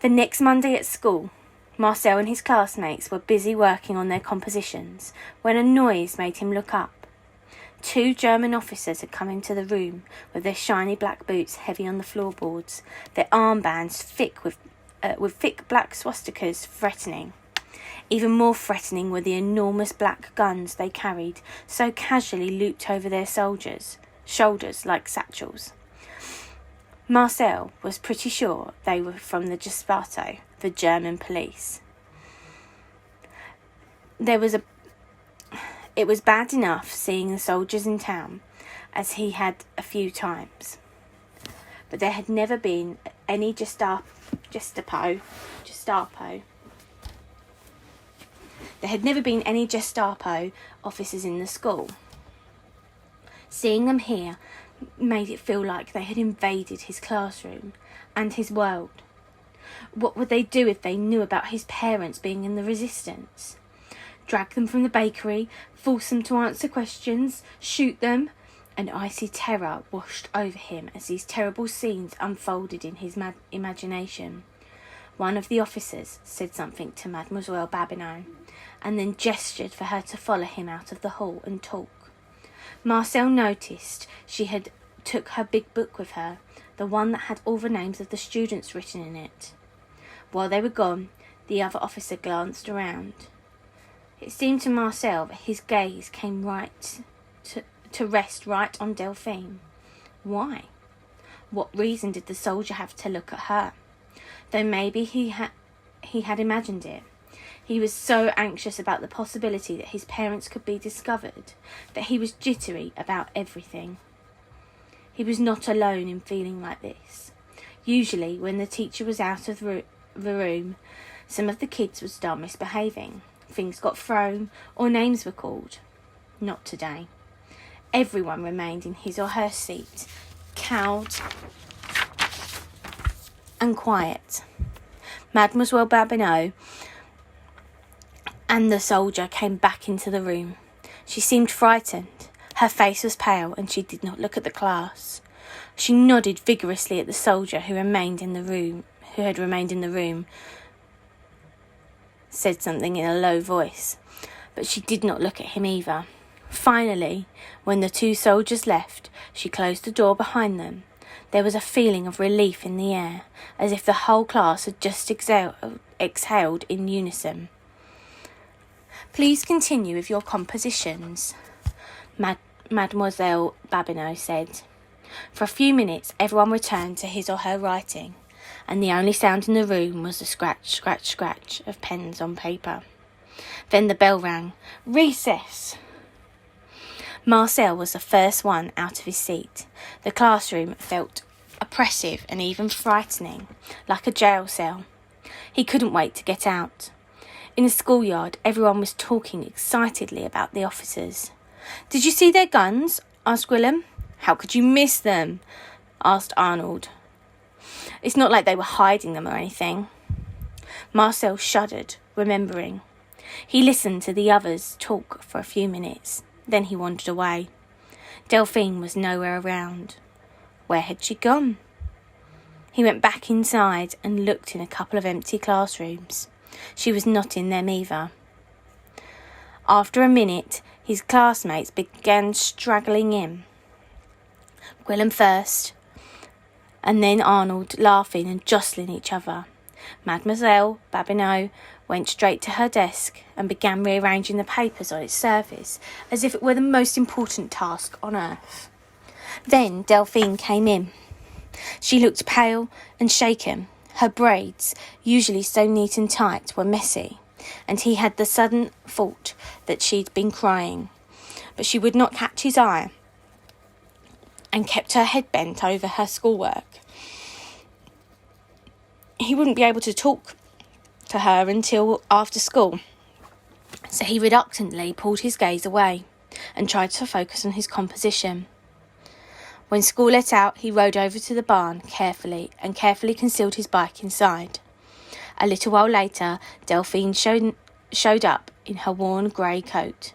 The next Monday at school, Marcel and his classmates were busy working on their compositions when a noise made him look up. 2 German officers had come into the room with their shiny black boots heavy on the floorboards, their armbands thick with thick black swastikas threatening. Even more threatening were the enormous black guns they carried, so casually looped over their shoulders like satchels. Marcel was pretty sure they were from the Gestapo, the German police. It was bad enough seeing the soldiers in town, as he had a few times. But there had never been any Gestapo. There had never been any Gestapo officers in the school. Seeing them here made it feel like they had invaded his classroom and his world. What would they do if they knew about his parents being in the resistance? Drag them from the bakery, force them to answer questions, shoot them? An icy terror washed over him as these terrible scenes unfolded in his imagination. One of the officers said something to Mademoiselle Babineau, and then gestured for her to follow him out of the hall and talk. Marcel noticed she had took her big book with her, the one that had all the names of the students written in it. While they were gone, the other officer glanced around. It seemed to Marcel that his gaze came to rest right on Delphine. Why? What reason did the soldier have to look at her? Though maybe he had imagined it. He was so anxious about the possibility that his parents could be discovered that he was jittery about everything. He was not alone in feeling like this. Usually, when the teacher was out of the room, some of the kids would start misbehaving. Things got thrown or names were called. Not today. Everyone remained in his or her seat, cowed and quiet. Mademoiselle Babineau and the soldier came back into the room. She seemed frightened. Her face was pale and she did not look at the class. She nodded vigorously at the soldier who had remained in the room, said something in a low voice, but she did not look at him either. Finally, when the 2 soldiers left, she closed the door behind them. There was a feeling of relief in the air, as if the whole class had just exhaled in unison. "Please continue with your compositions," Mademoiselle Babineau said. For a few minutes, everyone returned to his or her writing, and the only sound in the room was the scratch, scratch, scratch of pens on paper. Then the bell rang. Recess! Marcel was the first one out of his seat. The classroom felt oppressive and even frightening, like a jail cell. He couldn't wait to get out. In the schoolyard, everyone was talking excitedly about the officers. "Did you see their guns?" asked Willem. "How could you miss them?" asked Arnold. "It's not like they were hiding them or anything." Marcel shuddered, remembering. He listened to the others talk for a few minutes. Then he wandered away. Delphine was nowhere around. Where had she gone? He went back inside and looked in a couple of empty classrooms. She was not in them either. After a minute, his classmates began straggling in. Willem first, and then Arnold, laughing and jostling each other. Mademoiselle Babineau went straight to her desk and began rearranging the papers on its surface, as if it were the most important task on earth. Then Delphine came in. She looked pale and shaken. Her braids, usually so neat and tight, were messy, and he had the sudden thought that she'd been crying. But she would not catch his eye and kept her head bent over her schoolwork. He wouldn't be able to talk to her until after school, so he reluctantly pulled his gaze away and tried to focus on his composition. When school let out, he rode over to the barn carefully concealed his bike inside. A little while later, Delphine showed up in her worn grey coat,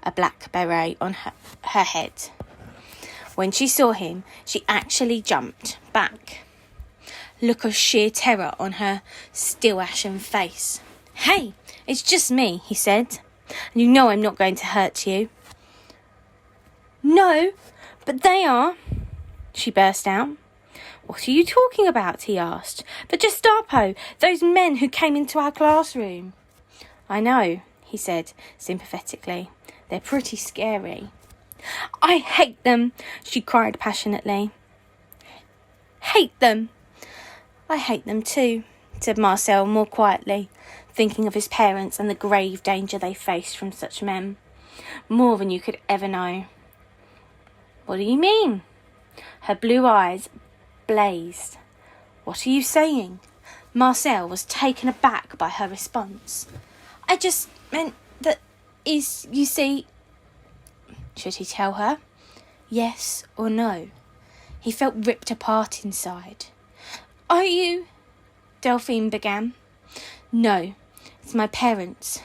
a black beret on her head. When she saw him, she actually jumped back. look of sheer terror on her still ashen face. "Hey, it's just me," he said. "And you know I'm not going to hurt you." "No, but they are," she burst out. "What are you talking about?" he asked. "The Gestapo, those men who came into our classroom." "I know," he said sympathetically. "They're pretty scary." "I hate them," she cried passionately. "Hate them." "I hate them too," said Marcel more quietly, thinking of his parents and the grave danger they faced from such men. "More than you could ever know." "What do you mean?" Her blue eyes blazed. "What are you saying?" Marcel was taken aback by her response. "I just meant that is, you see..." Should he tell her? Yes or no? He felt ripped apart inside. "Are you..." Delphine began. "No, it's my parents."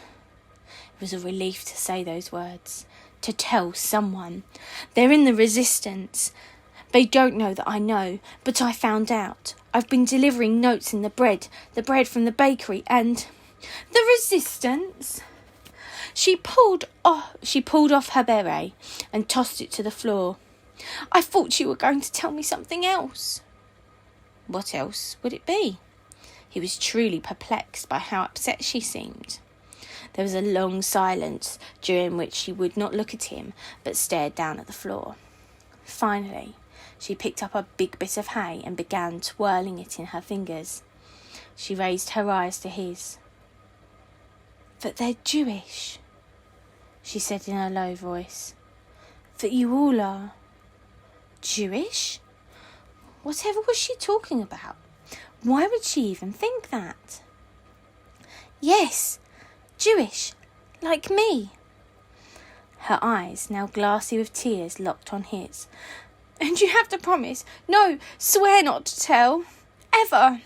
It was a relief to say those words, to tell someone. "They're in the resistance. They don't know that I know, but I found out. I've been delivering notes in the bread from the bakery, and..." "The resistance?" She pulled off her beret and tossed it to the floor. "I thought you were going to tell me something else." What else would it be? He was truly perplexed by how upset she seemed. There was a long silence, during which she would not look at him, but stared down at the floor. Finally, she picked up a big bit of hay and began twirling it in her fingers. She raised her eyes to his. "That they're Jewish," she said in a low voice. "That you all are." "Jewish?" Whatever was she talking about? Why would she even think that? "Yes, Jewish, like me." Her eyes, now glassy with tears, locked on his. "And you have to promise, no, swear not to tell, ever."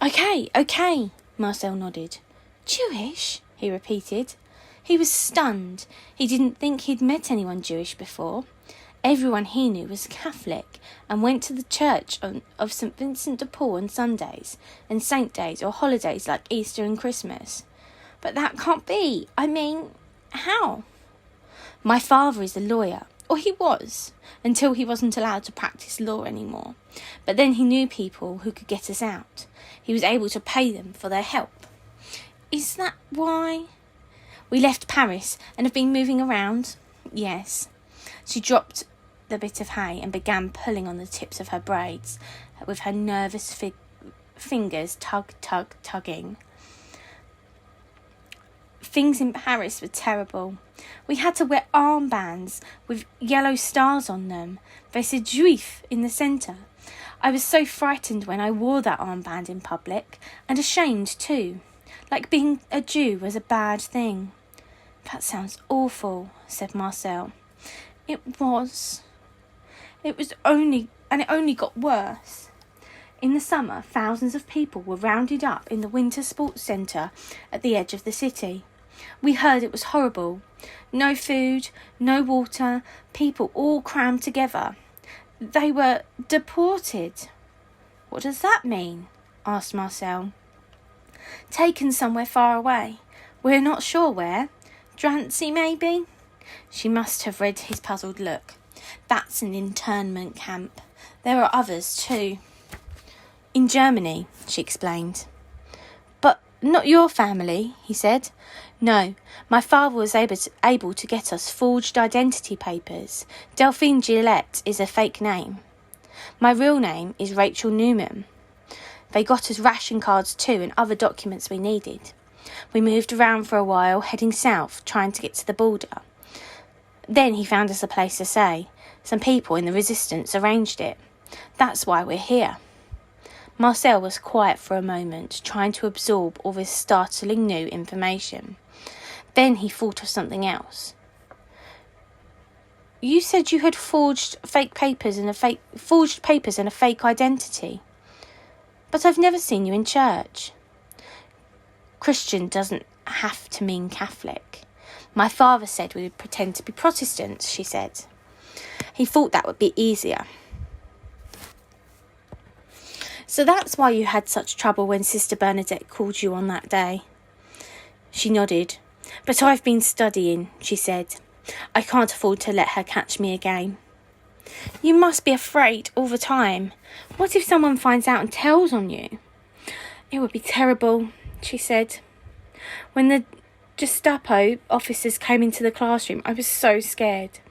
Okay, Marcel nodded. "Jewish?" he repeated. He was stunned. He didn't think he'd met anyone Jewish before. Everyone he knew was Catholic and went to the church of St. Vincent de Paul on Sundays and saint days or holidays like Easter and Christmas. "But that can't be. I mean, how?" "My father is a lawyer, or he was, until he wasn't allowed to practice law anymore. But then he knew people who could get us out. He was able to pay them for their help." "Is that why?" "We left Paris and have been moving around." "Yes." She dropped the bit of hay and began pulling on the tips of her braids, with her nervous fingers tugging. "Things in Paris were terrible. We had to wear armbands with yellow stars on them. They said Juif in the centre. I was so frightened when I wore that armband in public, and ashamed too, like being a Jew was a bad thing." "That sounds awful," said Marcel. It was only got worse. In the summer, thousands of people were rounded up in the winter sports centre at the edge of the city. We heard it was horrible. No food, no water, people all crammed together. They were deported." "What does that mean?" asked Marcel. "Taken somewhere far away. We're not sure where. Drancy, maybe?" She must have read his puzzled look. "That's an internment camp. There are others too." "In Germany," she explained. "But not your family," he said. "No, my father was able to get us forged identity papers. Delphine Gillette is a fake name. My real name is Rachel Newman. They got us ration cards too and other documents we needed. We moved around for a while, heading south, trying to get to the border. Then he found us a place to stay. Some people in the resistance arranged it. That's why we're here." Marcel was quiet for a moment, trying to absorb all this startling new information. Then he thought of something else. "You said you had forged papers and a fake identity. But I've never seen you in church." "Christian doesn't have to mean Catholic. My father said we would pretend to be Protestants," she said. "He thought that would be easier." So that's why you had such trouble when Sister Bernadette called you on that day. She nodded. But I've been studying, she said. I can't afford to let her catch me again. You must be afraid all the time. What if someone finds out and tells on you? It would be terrible, she said. When the Gestapo officers came into the classroom, I was so scared.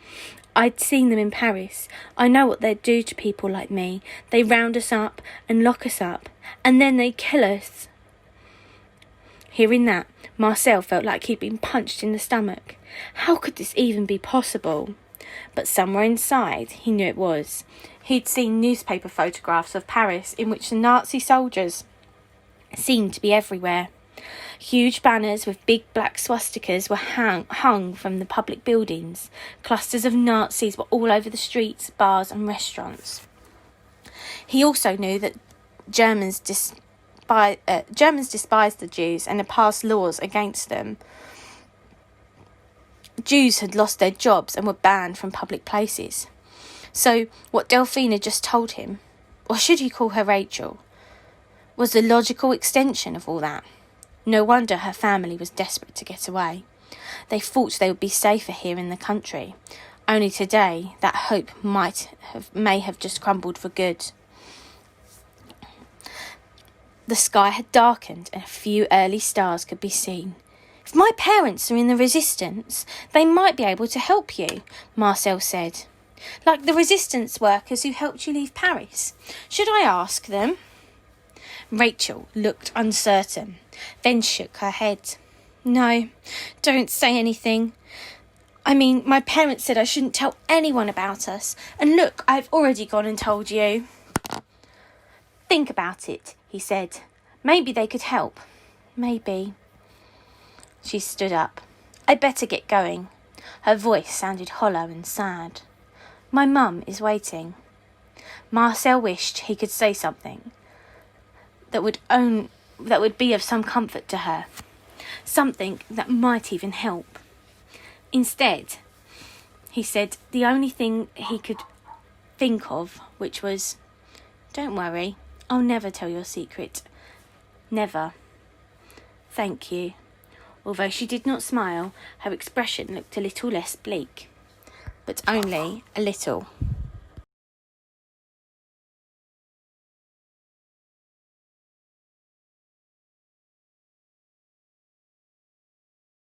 I'd seen them in Paris. I know what they'd do to people like me. They round us up and lock us up, and then they kill us. Hearing that, Marcel felt like he'd been punched in the stomach. How could this even be possible? But somewhere inside, he knew it was. He'd seen newspaper photographs of Paris in which the Nazi soldiers seemed to be everywhere. Huge banners with big black swastikas were hung from the public buildings. Clusters of Nazis were all over the streets, bars and restaurants. He also knew that Germans despised the Jews and had passed laws against them. Jews had lost their jobs and were banned from public places. So what Delphine just told him, or should he call her Rachel, was the logical extension of all that. No wonder her family was desperate to get away. They thought they would be safer here in the country. Only today that hope may have just crumbled for good. The sky had darkened and a few early stars could be seen. If my parents are in the resistance, they might be able to help you, Marcel said. Like the resistance workers who helped you leave Paris. Should I ask them? Rachel looked uncertain, then shook her head. No, don't say anything. I mean, my parents said I shouldn't tell anyone about us. And look, I've already gone and told you. Think about it, he said. Maybe they could help. Maybe. She stood up. I'd better get going. Her voice sounded hollow and sad. My mum is waiting. Marcel wished he could say something that would be of some comfort to her. Something that might even help. Instead, he said the only thing he could think of, which was, don't worry, I'll never tell your secret. Never. Thank you. Although she did not smile, her expression looked a little less bleak. But only a little.